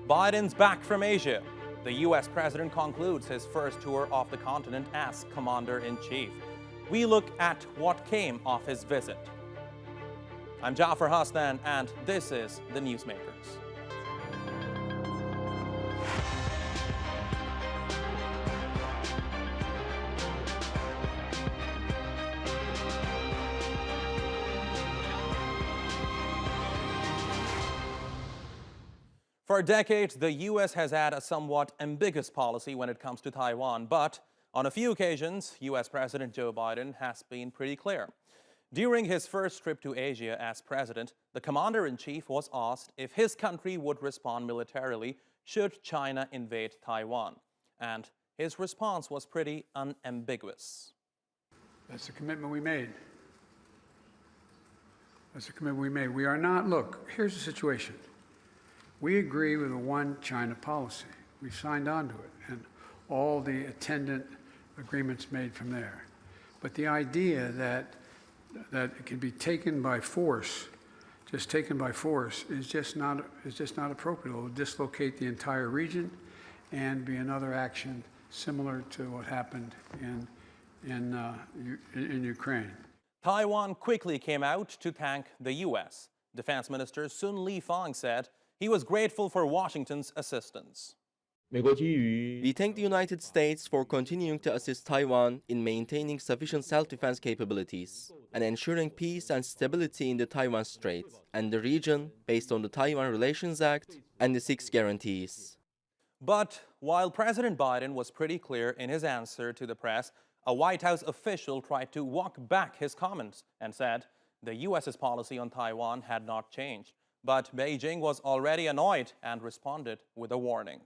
Biden's back from Asia. The US president concludes his first tour of the continent as commander-in-chief. We look at what came of his visit. I'm Jafar Hasnan, and this is the Newsmakers. For decades, the U.S. has had a somewhat ambiguous policy when it comes to Taiwan, but on a few occasions, U.S. President Joe Biden has been pretty clear. During his first trip to Asia as president, the commander-in-chief was asked if his country would respond militarily should China invade Taiwan. And his response was pretty unambiguous. That's the commitment we made. That's the commitment we made. We are not, look, here's the situation. We agree with a one China policy. We signed on to it and all the attendant agreements made from there. But the idea that it can be taken by force, just taken by force, is just not appropriate. It will dislocate the entire region and be another action similar to what happened in Ukraine. Taiwan quickly came out to thank the U.S. Defense Minister Sun Lifang said he was grateful for Washington's assistance. We thank the United States for continuing to assist Taiwan in maintaining sufficient self-defense capabilities and ensuring peace and stability in the Taiwan Strait and the region based on the Taiwan Relations Act and the 6 guarantees. But while President Biden was pretty clear in his answer to the press, a White House official tried to walk back his comments and said the U.S.'s policy on Taiwan had not changed. But Beijing was already annoyed and responded with a warning.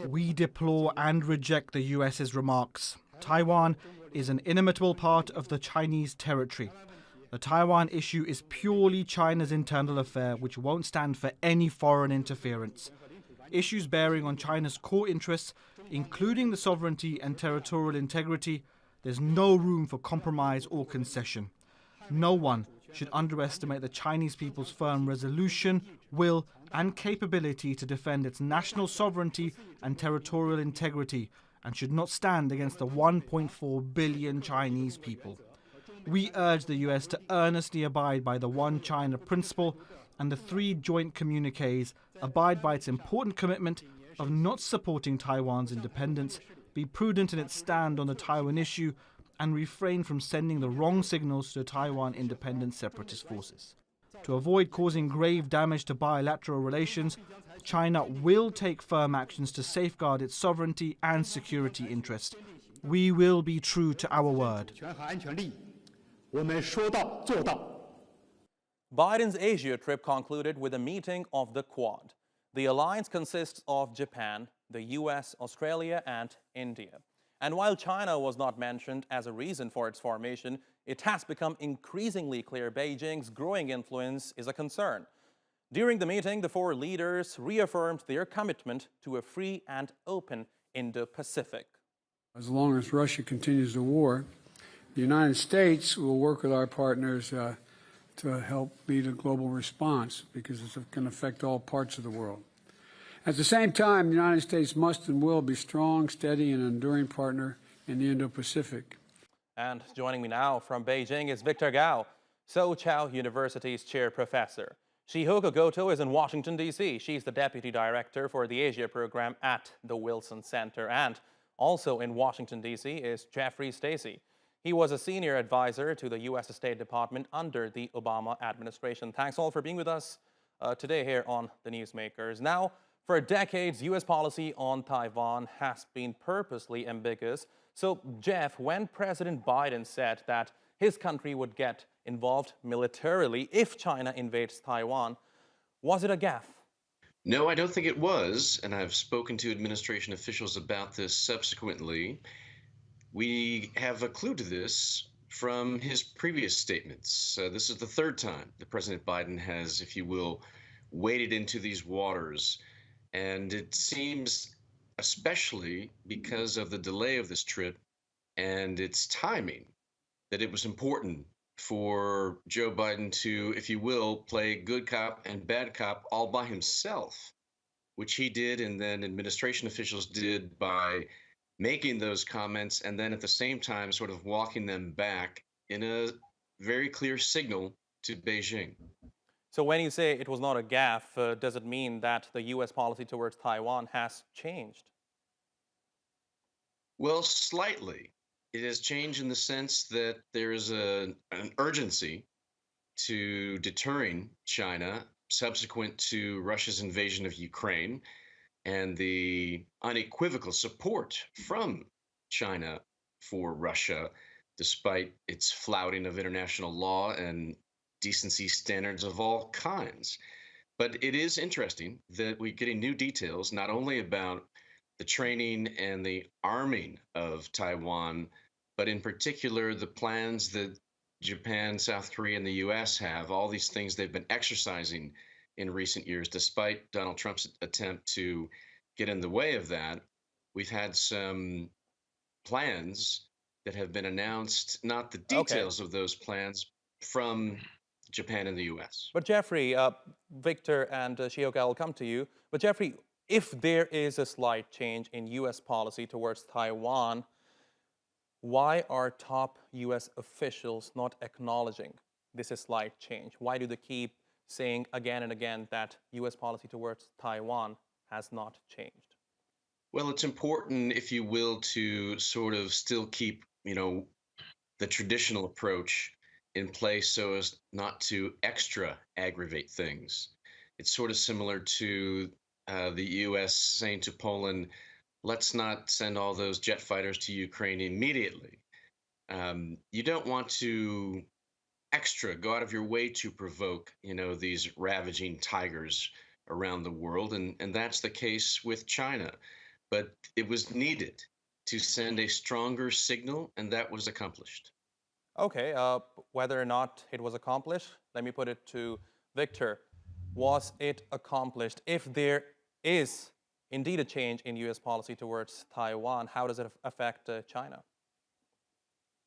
We deplore and reject the US's remarks. Taiwan is an inimitable part of the Chinese territory. The Taiwan issue is purely China's internal affair, which won't stand for any foreign interference. Issues bearing on China's core interests, including the sovereignty and territorial integrity, there's no room for compromise or concession. No one should underestimate the Chinese people's firm resolution, will, and capability to defend its national sovereignty and territorial integrity, and should not stand against the 1.4 billion Chinese people. We urge the US to earnestly abide by the One China principle and the 3 joint communiques, abide by its important commitment of not supporting Taiwan's independence, be prudent in its stand on the Taiwan issue, and refrain from sending the wrong signals to Taiwan independent separatist forces. To avoid causing grave damage to bilateral relations, China will take firm actions to safeguard its sovereignty and security interests. We will be true to our word. Biden's Asia trip concluded with a meeting of the Quad. The alliance consists of Japan, the US, Australia, and India. And while China was not mentioned as a reason for its formation, it has become increasingly clear Beijing's growing influence is a concern. During the meeting, the 4 leaders reaffirmed their commitment to a free and open Indo-Pacific. As long as Russia continues the war, the United States will work with our partners to help lead a global response because it's going to affect all parts of the world. At the same time, the United States must and will be a strong, steady, and enduring partner in the Indo-Pacific. And joining me now from Beijing is Victor Gao, Soochow University's chair professor. Shihoko Goto is in Washington, D.C. She's the deputy director for the Asia program at the Wilson Center. And also in Washington, D.C. is Jeffrey Stacey. He was a senior advisor to the U.S. State Department under the Obama administration. Thanks all for being with us today here on the Newsmakers. Now, for decades, U.S. policy on Taiwan has been purposely ambiguous. So, Jeff, when President Biden said that his country would get involved militarily if China invades Taiwan, was it a gaffe? No, I don't think it was, and I've spoken to administration officials about this subsequently. We have a clue to this from his previous statements. This is the 3rd time that President Biden has, if you will, waded into these waters. And it seems, especially because of the delay of this trip and its timing, that it was important for Joe Biden to, if you will, play good cop and bad cop all by himself, which he did, and then administration officials did by making those comments and then at the same time sort of walking them back in a very clear signal to Beijing. So when you say it was not a gaffe, does it mean that the U.S. policy towards Taiwan has changed? Well, slightly. It has changed in the sense that there is an urgency to deterring China subsequent to Russia's invasion of Ukraine and the unequivocal support from China for Russia, despite its flouting of international law and decency standards of all kinds. But it is interesting that we're getting new details, not only about the training and the arming of Taiwan, but in particular, the plans that Japan, South Korea, and the US have, all these things they've been exercising in recent years, despite Donald Trump's attempt to get in the way of that. We've had some plans that have been announced, not the Okay. details of those plans, from Japan and the US. But Jeffrey, Victor and Shihoko, I'll come to you. But Jeffrey, if there is a slight change in U.S. policy towards Taiwan, why are top U.S. officials not acknowledging this is slight change? Why do they keep saying again and again that U.S. policy towards Taiwan has not changed? Well, it's important, if you will, to sort of still keep, the traditional approach in place so as not to extra aggravate things. It's sort of similar to the U.S. saying to Poland, let's not send all those jet fighters to Ukraine immediately. You don't want to extra go out of your way to provoke, these ravaging tigers around the world. And that's the case with China. But it was needed to send a stronger signal, and that was accomplished. Okay, whether or not it was accomplished, let me put it to Victor. Was it accomplished? If there is indeed a change in U.S. policy towards Taiwan, how does it affect China?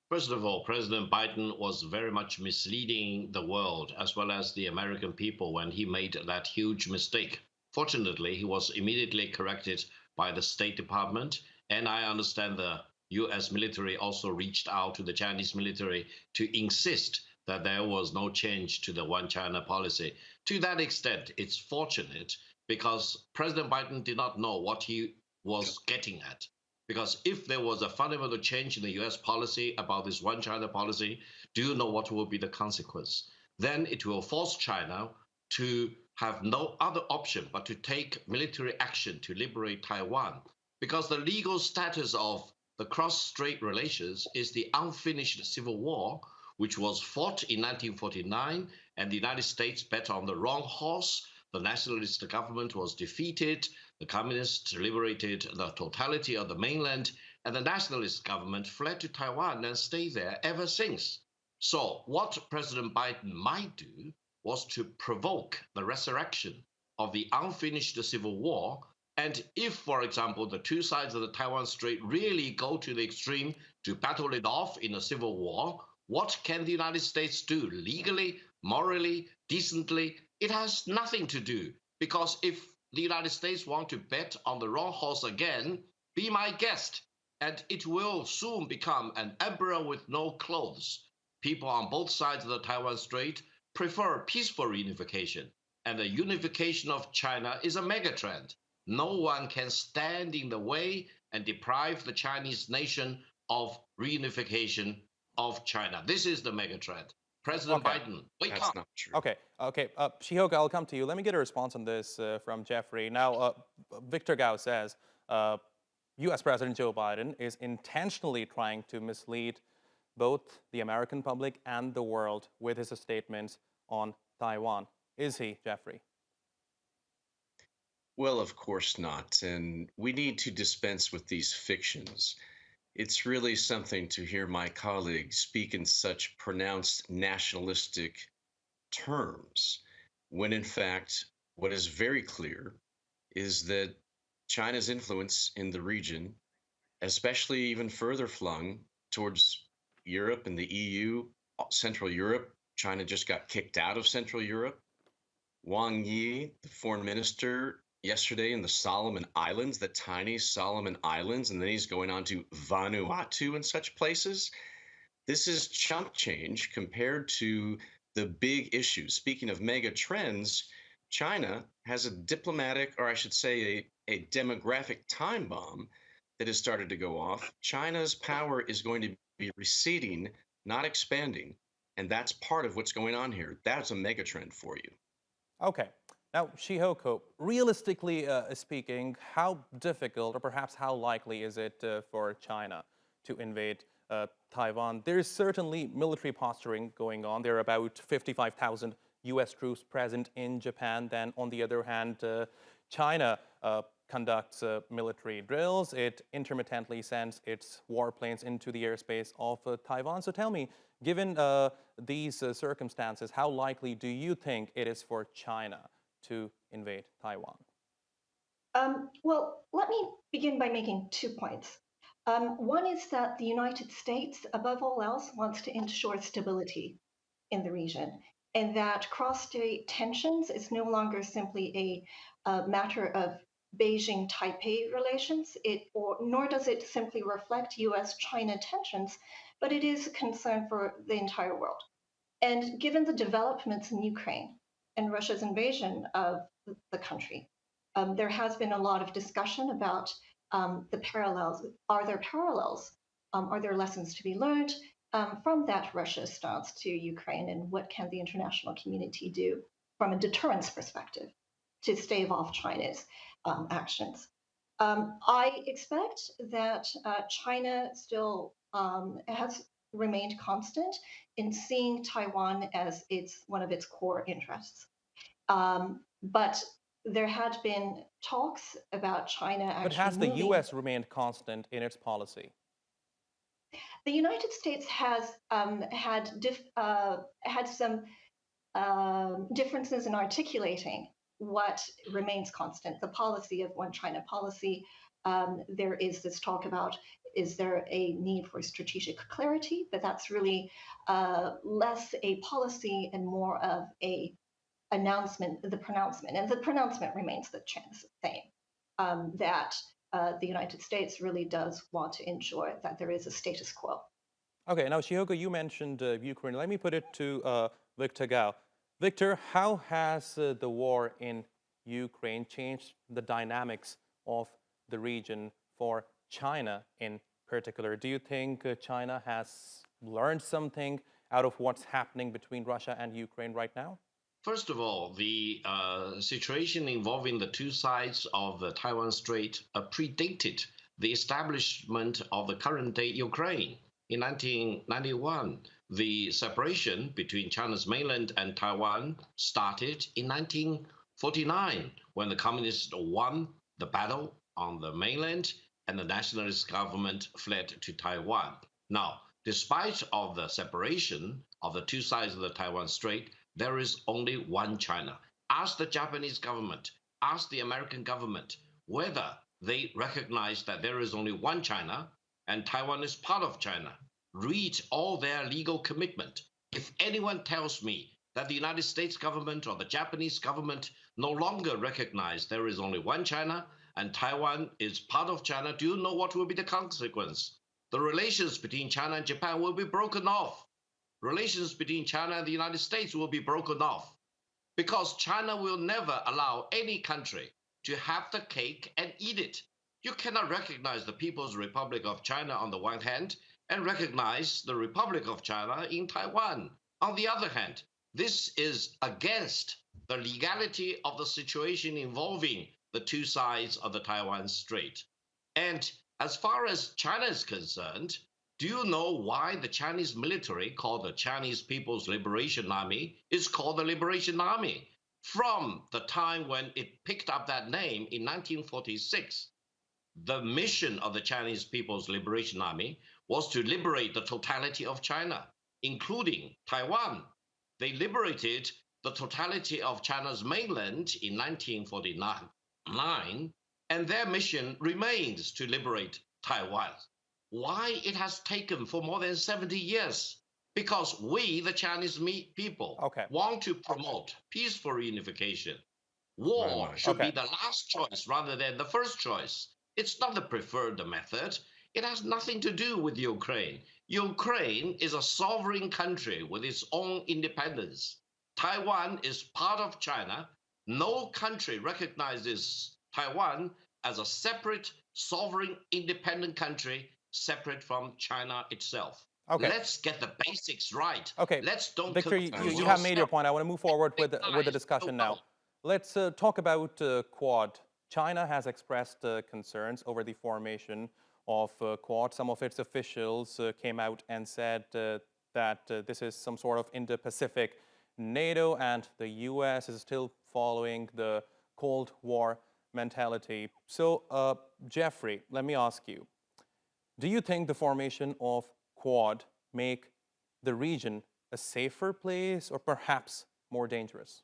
First of all, President Biden was very much misleading the world as well as the American people when he made that huge mistake. Fortunately, he was immediately corrected by the State Department, and I understand the US military also reached out to the Chinese military to insist that there was no change to the One China policy. To that extent, it's fortunate because President Biden did not know what he was getting at. Because if there was a fundamental change in the US policy about this One China policy, do you know what will be the consequence? Then it will force China to have no other option but to take military action to liberate Taiwan. Because the legal status of the cross-strait relations is the unfinished civil war, which was fought in 1949, and the United States bet on the wrong horse. The nationalist government was defeated. The communists liberated the totality of the mainland, and the nationalist government fled to Taiwan and stayed there ever since. So what President Biden might do was to provoke the resurrection of the unfinished civil war. And if, for example, the two sides of the Taiwan Strait really go to the extreme to battle it off in a civil war, what can the United States do legally, morally, decently? It has nothing to do, because if the United States want to bet on the wrong horse again, be my guest, and it will soon become an emperor with no clothes. People on both sides of the Taiwan Strait prefer peaceful reunification, and the unification of China is a megatrend. No one can stand in the way and deprive the Chinese nation of reunification of China. This is the megatrend. President Okay. Biden, wake That's up. not true. Okay. Shihoko, I'll come to you. Let me get a response on this from Jeffrey. Now, Victor Gao says U.S. President Joe Biden is intentionally trying to mislead both the American public and the world with his statements on Taiwan. Is he, Jeffrey? Well, of course not. And we need to dispense with these fictions. It's really something to hear my colleagues speak in such pronounced nationalistic terms, when in fact, what is very clear is that China's influence in the region, especially even further flung towards Europe and the EU, Central Europe. China just got kicked out of Central Europe. Wang Yi, the foreign minister, yesterday in the Solomon Islands, the tiny Solomon Islands, and then he's going on to Vanuatu and such places. This is chump change compared to the big issues. Speaking of mega trends, China has a diplomatic, or I should say, a demographic time bomb that has started to go off. China's power is going to be receding, not expanding. And that's part of what's going on here. That's a mega trend for you. Okay. Now, Shihoko, realistically speaking, how difficult or perhaps how likely is it for China to invade Taiwan? There's certainly military posturing going on. There are about 55,000 US troops present in Japan. Then, on the other hand, China conducts military drills. It intermittently sends its warplanes into the airspace of Taiwan. So tell me, given these circumstances, how likely do you think it is for China to invade Taiwan? Well, let me begin by making 2 points. One is that the United States, above all else, wants to ensure stability in the region, and that cross-strait tensions is no longer simply a matter of Beijing-Taipei relations, nor does it simply reflect US-China tensions, but it is a concern for the entire world. And given the developments in Ukraine and Russia's invasion of the country, there has been a lot of discussion about the parallels. Are there parallels? Are there lessons to be learned from that Russia stance to Ukraine, and what can the international community do from a deterrence perspective to stave off China's actions? I expect that China still has remained constant in seeing Taiwan as one of its core interests. But there had been talks about China actually But has the moving. US remained constant in its policy? The United States has had some differences in articulating what remains constant. The policy of One China policy. There is this talk about, is there a need for strategic clarity? But that's really less a policy and more of a announcement, the pronouncement. And the pronouncement remains the same, that the United States really does want to ensure that there is a status quo. Okay, now Shihoko, you mentioned Ukraine. Let me put it to Victor Gao. Victor, how has the war in Ukraine changed the dynamics of the region for China in particular? Do you think China has learned something out of what's happening between Russia and Ukraine right now? First of all, the situation involving the two sides of the Taiwan Strait predated the establishment of the current-day Ukraine. In 1991, the separation between China's mainland and Taiwan started in 1949, when the communists won the battle on the mainland and the nationalist government fled to Taiwan. Now, despite of the separation of the two sides of the Taiwan Strait, there is only one China. Ask the Japanese government, ask the American government whether they recognize that there is only one China and Taiwan is part of China. Read all their legal commitment. If anyone tells me that the United States government or the Japanese government no longer recognize there is only one China and Taiwan is part of China, do you know what will be the consequence? The relations between China and Japan will be broken off. Relations between China and the United States will be broken off, because China will never allow any country to have the cake and eat it. You cannot recognize the People's Republic of China on the one hand and recognize the Republic of China in Taiwan on the other hand. This is against the legality of the situation involving the two sides of the Taiwan Strait. And as far as China is concerned, do you know why the Chinese military, called the Chinese People's Liberation Army, is called the Liberation Army? From the time when it picked up that name in 1946, the mission of the Chinese People's Liberation Army was to liberate the totality of China, including Taiwan. They liberated the totality of China's mainland in 1949, and their mission remains to liberate Taiwan. Why it has taken for more than 70 years because we, the Chinese people, Okay. want to promote peaceful reunification. My, War my. should be Okay. the last choice rather than the first choice. It's not the preferred method. It has nothing to do with Ukraine. Ukraine is a sovereign country with its own independence. Taiwan is part of China. No country recognizes Taiwan as a separate, sovereign, independent country, separate from China itself. Okay. Let's get the basics right. Okay. Let's don't Victor, confuse you have made your yourself point. I want to move forward with the with the discussion now. world. Let's talk about Quad. China has expressed concerns over the formation of Quad. Some of its officials came out and said that this is some sort of Indo-Pacific NATO, and the US is still following the Cold War mentality. So, Jeffrey, let me ask you, do you think the formation of Quad make the region a safer place or perhaps more dangerous?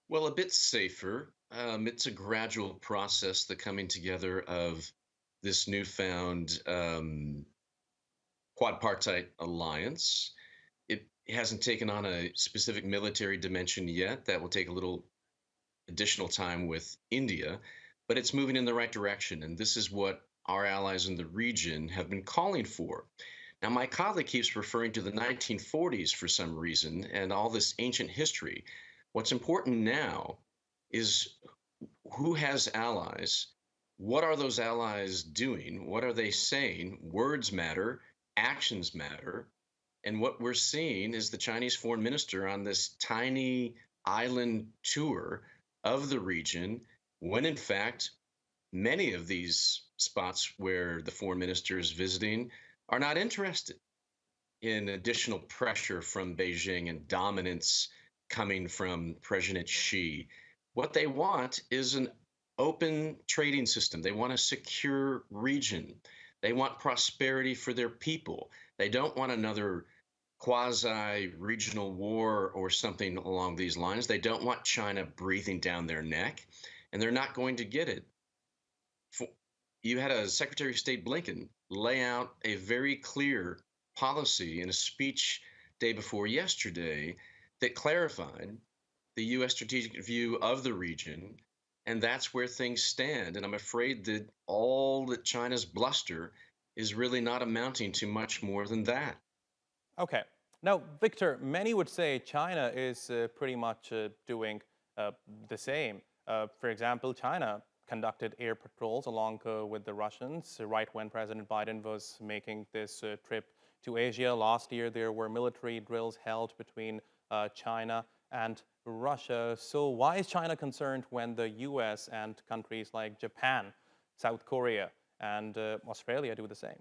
Well, a bit safer. It's a gradual process, the coming together of this newfound quadpartite alliance. It hasn't taken on a specific military dimension yet. That will take a little additional time with India, but it's moving in the right direction. And this is what our allies in the region have been calling for. Now, my colleague keeps referring to the 1940s for some reason and all this ancient history. What's important now is who has allies? What are those allies doing? What are they saying? Words matter, actions matter. And what we're seeing is the Chinese foreign minister on this tiny island tour of the region, when in fact, many of these spots where the foreign minister is visiting are not interested in additional pressure from Beijing and dominance coming from President Xi. What they want is an open trading system. They want a secure region. They want prosperity for their people. They don't want another quasi-regional war or something along these lines. They don't want China breathing down their neck, and they're not going to get it. You had a Secretary of State Blinken lay out a very clear policy in a speech day before yesterday that clarified the U.S. strategic view of the region, and that's where things stand. And I'm afraid that all that China's bluster is really not amounting to much more than that. Okay. Now, Victor, many would say China is pretty much doing the same. For example, China conducted air patrols along with the Russians right when President Biden was making this trip to Asia. Last year, there were military drills held between China and Russia. So why is China concerned when the US and countries like Japan, South Korea, and Australia do the same?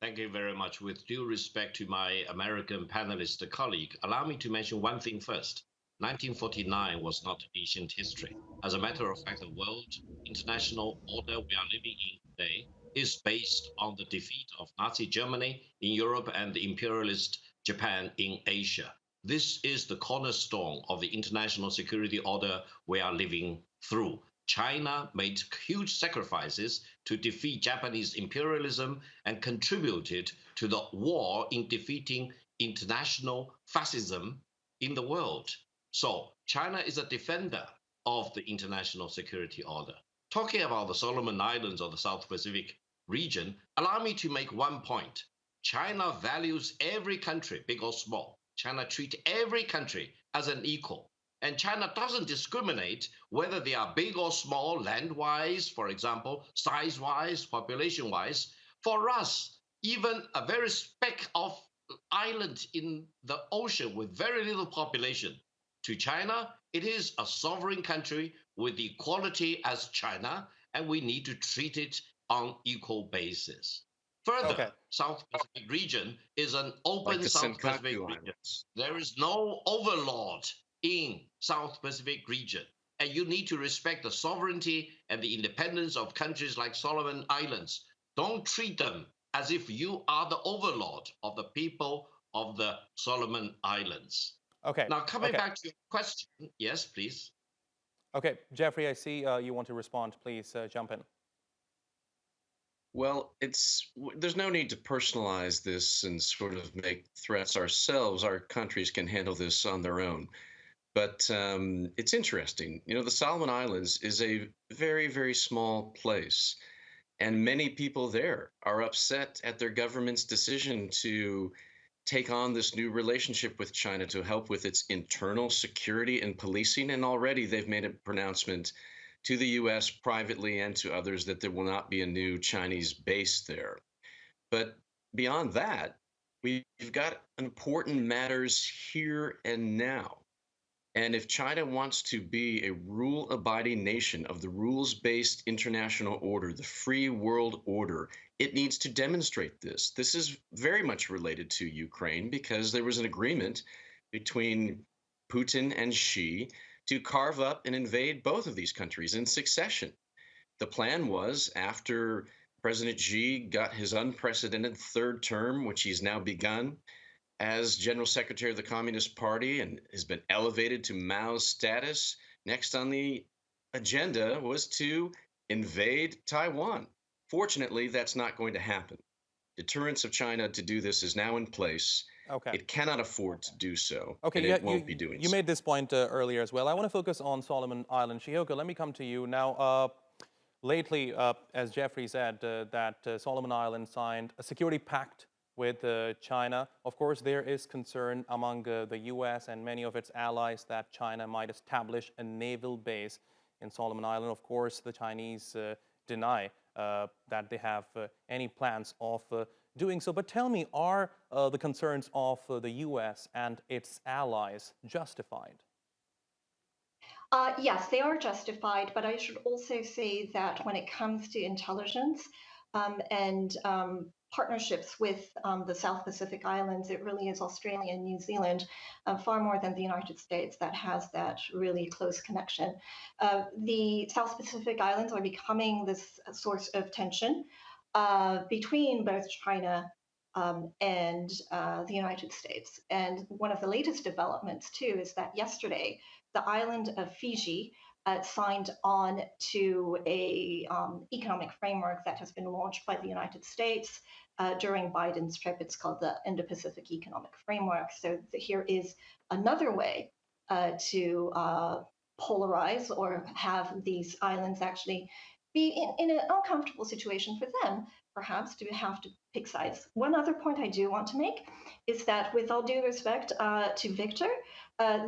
Thank you very much. With due respect to my American panelist colleague, allow me to mention one thing first. 1949 was not ancient history. As a matter of fact, the world international order we are living in today is based on the defeat of Nazi Germany in Europe and the imperialist Japan in Asia. This is the cornerstone of the international security order we are living through. China made huge sacrifices to defeat Japanese imperialism and contributed to the war in defeating international fascism in the world. So China is a defender of the international security order. Talking about the Solomon Islands or the South Pacific region, allow me to make one point. China values every country, big or small. China treats every country as an equal. And China doesn't discriminate whether they are big or small, land-wise, for example, size-wise, population-wise. For us, even a very speck of island in the ocean with very little population, to China, it is a sovereign country with equality as China, and we need to treat it on equal basis. Further, South Pacific region is an open Like the South Pacific Senkaku region. Islands. There is no overlord in South Pacific region. And you need to respect the sovereignty and the independence of countries like Solomon Islands. Don't treat them as if you are the overlord of the people of the Solomon Islands. Okay. Now, coming back to your question, yes, please. Okay, Jeffrey, I see you want to respond. Please jump in. Well, there's no need to personalize this and sort of make threats ourselves. Our countries can handle this on their own. But it's interesting. You know, the Solomon Islands is a very, very small place, and many people there are upset at their government's decision to take on this new relationship with China to help with its internal security and policing. And already they've made a pronouncement to the US privately and to others that there will not be a new Chinese base there. But beyond that, we've got important matters here and now. And if China wants to be a rule abiding nation of the rules based international order, the free world order, it needs to demonstrate this. This is very much related to Ukraine because there was an agreement between Putin and Xi to carve up and invade both of these countries in succession. The plan was after President Xi got his unprecedented third term, which he's now begun, as General Secretary of the Communist Party and has been elevated to Mao's status. Next on the agenda was to invade Taiwan. Fortunately, that's not going to happen. Deterrence of China to do this is now in place. Okay. It cannot afford to do so, Okay, and it won't be doing you so. made this point earlier as well. I want to focus on Solomon Island. Shihoko, let me come to you. Now, lately, as Jeffrey said, that Solomon Island signed a security pact with China. Of course, there is concern among the US and many of its allies that China might establish a naval base in Solomon Island. Of course, the Chinese deny that they have any plans of doing so. But tell me, are the concerns of the US and its allies justified? Yes, they are justified, but I should also say that when it comes to intelligence and partnerships with the South Pacific Islands, it really is Australia and New Zealand, far more than the United States, that has that really close connection. The South Pacific Islands are becoming this source of tension between both China and the United States. And one of the latest developments, too, is that yesterday, the island of Fiji signed on to a economic framework that has been launched by the United States during Biden's trip. It's called the Indo-Pacific Economic Framework. So here is another way to polarize or have these islands actually be in an uncomfortable situation for them, perhaps, to have to pick sides. One other point I do want to make is that, with all due respect to Victor,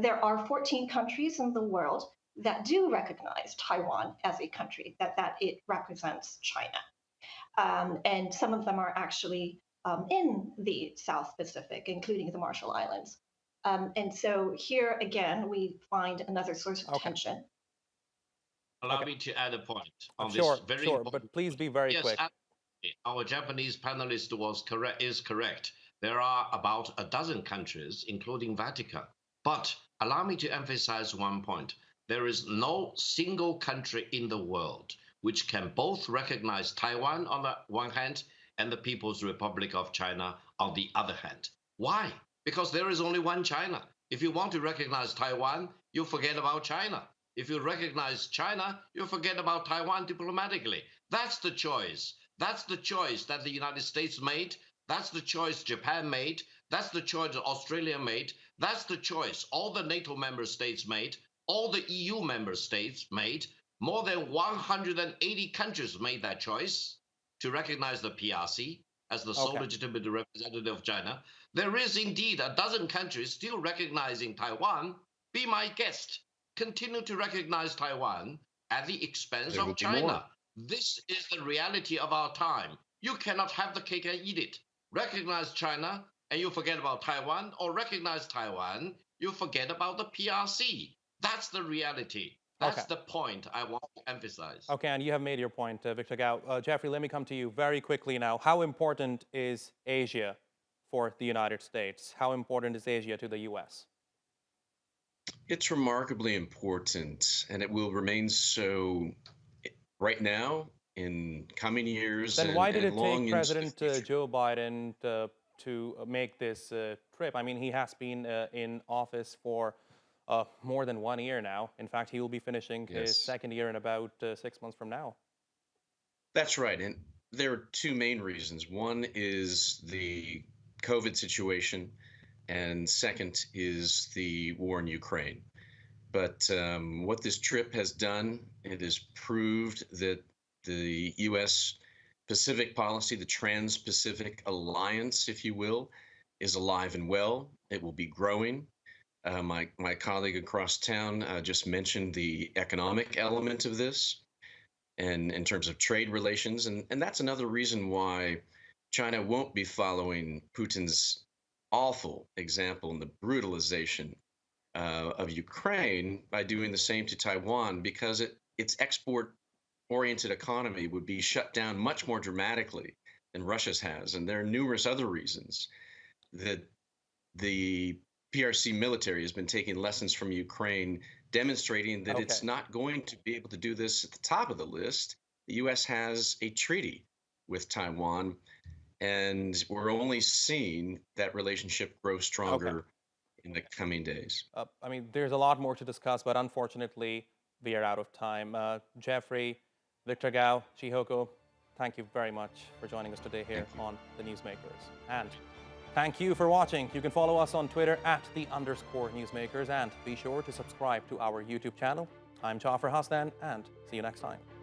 there are 14 countries in the world that do recognize Taiwan as a country, that it represents China. And some of them are actually in the South Pacific, including the Marshall Islands. And so here again, we find another source of tension. Allow me to add a point on Sure, this very sure, important. but please be very Yes, quick. absolutely. Our Japanese panelist is correct. There are about a dozen countries, including Vatican. But allow me to emphasize one point. There is no single country in the world which can both recognize Taiwan on the one hand and the People's Republic of China on the other hand. Why? Because there is only one China. If you want to recognize Taiwan, you forget about China. If you recognize China, you forget about Taiwan diplomatically. That's the choice. That's the choice that the United States made. That's the choice Japan made. That's the choice Australia made. That's the choice all the NATO member states made. All the EU member states made. More than 180 countries made that choice to recognize the PRC as the sole legitimate representative of China. There is indeed a dozen countries still recognizing Taiwan. Be my guest. Continue to recognize Taiwan at the expense of China. This is the reality of our time. You cannot have the cake and eat it. Recognize China and you forget about Taiwan, or recognize Taiwan, you forget about the PRC. That's the reality. That's the point I want to emphasize. Okay, and you have made your point, Victor Gao. Jeffrey, let me come to you very quickly now. How important is Asia for the United States? How important is Asia to the US? It's remarkably important, and it will remain so right now, in coming years. Then why did it take into President the future. Joe Biden to make this trip? I mean, he has been in office for more than 1 year now. In fact, he will be finishing his second year in about 6 months from now. That's right. And there are two main reasons. One is the COVID situation, and second is the war in Ukraine. But what this trip has done, it has proved that the U.S. Pacific policy, the Trans-Pacific Alliance, if you will, is alive and well. It will be growing. My colleague across town just mentioned the economic element of this, and in terms of trade relations, and that's another reason why China won't be following Putin's awful example in the brutalization of Ukraine by doing the same to Taiwan, because its export-oriented economy would be shut down much more dramatically than Russia's has. And there are numerous other reasons that the PRC military has been taking lessons from Ukraine, demonstrating that it's not going to be able to do this at the top of the list. The U.S. has a treaty with Taiwan, and we're only seeing that relationship grow stronger in the coming days. I mean, there's a lot more to discuss, but unfortunately, we are out of time. Jeffrey, Victor Gao, Shihoko, thank you very much for joining us today here on The Newsmakers. And thank you for watching. You can follow us on Twitter @_Newsmakers, and be sure to subscribe to our YouTube channel. I'm Jafar Hassan, and see you next time.